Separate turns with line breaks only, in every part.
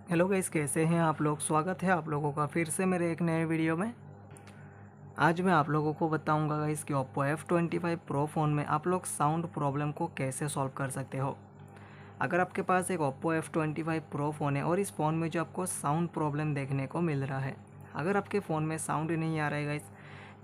Hello guys, कैसे हैं आप लोग। स्वागत है आप लोगों का फिर से मेरे एक नए वीडियो में। आज मैं आप लोगों को बताऊंगा गाइस कि Oppo F25 Pro फ़ोन में आप लोग साउंड प्रॉब्लम को कैसे सॉल्व कर सकते हो। अगर आपके पास एक Oppo F25 Pro फ़ोन है और इस फ़ोन में जो आपको साउंड प्रॉब्लम देखने को मिल रहा है, अगर आपके फ़ोन में साउंड नहीं आ रहा है गाइस,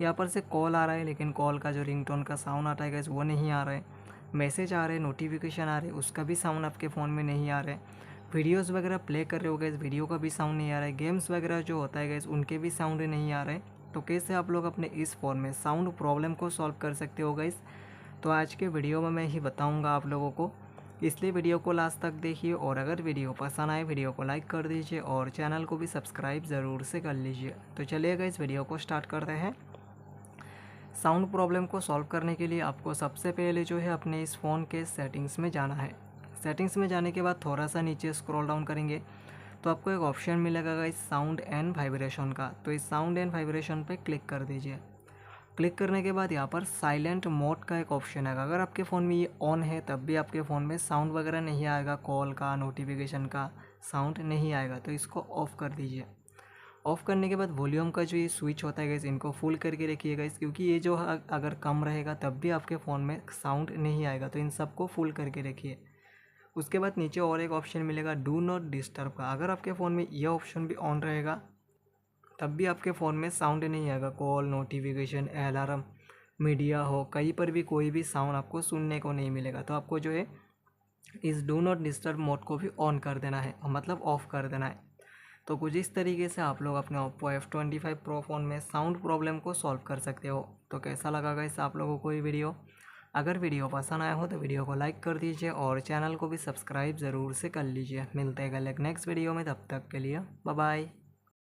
यहाँ पर से कॉल आ रहा है लेकिन कॉल का जो रिंगटोन का साउंड आता है गाइस वो नहीं आ रहा है, मैसेज आ रहे हैं, नोटिफिकेशन आ रहे हैं, उसका भी साउंड आपके फ़ोन में नहीं आ रहा है, वीडियोस वगैरह प्ले कर रहे हो गैस, वीडियो का भी साउंड नहीं आ रहा है, गेम्स वगैरह जो होता है गैस उनके भी साउंड नहीं आ रहे हैं, तो कैसे आप लोग अपने इस फ़ोन में साउंड प्रॉब्लम को सॉल्व कर सकते हो गैस। तो आज के वीडियो में मैं ही बताऊंगा आप लोगों को, इसलिए वीडियो को लास्ट तक देखिए। और अगर वीडियो पसंद आए वीडियो को लाइक कर दीजिए और चैनल को भी सब्सक्राइब ज़रूर से कर लीजिए। तो चलिए गाइस, वीडियो को स्टार्ट करते हैं। साउंड प्रॉब्लम को सॉल्व करने के लिए आपको सबसे पहले जो है अपने इस फ़ोन के सेटिंग्स में जाना है। सेटिंग्स में जाने के बाद थोड़ा सा नीचे स्क्रॉल डाउन करेंगे तो आपको एक ऑप्शन मिलेगा गाइस साउंड एंड वाइब्रेशन का। तो इस साउंड एंड वाइब्रेशन पे क्लिक कर दीजिए। क्लिक करने के बाद यहाँ पर साइलेंट मोड का एक ऑप्शन है। अगर आपके फ़ोन में ये ऑन है तब भी आपके फ़ोन में साउंड वगैरह नहीं आएगा, कॉल का नोटिफिकेशन का साउंड नहीं आएगा, तो इसको ऑफ़ कर दीजिए। ऑफ़ करने के बाद वॉल्यूम का जो ये स्विच होता है गाइस, इनको फुल करके रखिए गाइस, क्योंकि ये जो अगर कम रहेगा तब भी आपके फ़ोन में साउंड नहीं आएगा, तो इन सबको फुल करके रखिए। उसके बाद नीचे और एक ऑप्शन मिलेगा डू नॉट डिस्टर्ब का। अगर आपके फ़ोन में यह ऑप्शन भी ऑन रहेगा तब भी आपके फ़ोन में साउंड नहीं आएगा, कॉल नोटिफिकेशन अलार्म मीडिया हो कहीं पर भी कोई भी साउंड आपको सुनने को नहीं मिलेगा। तो आपको जो है इस डू नॉट डिस्टर्ब मोड को भी ऑन कर देना है, मतलब ऑफ़ कर देना है। तो कुछ इस तरीके से आप लोग अपने Oppo F25 Pro फ़ोन में साउंड प्रॉब्लम को सॉल्व कर सकते हो। तो कैसा लगा गाइस आप लोगों को ये वीडियो। अगर वीडियो पसंद आया हो तो वीडियो को लाइक कर दीजिए और चैनल को भी सब्सक्राइब ज़रूर से कर लीजिए। मिलते हैं कल एक नेक्स्ट वीडियो में, तब तक के लिए बाय बाय।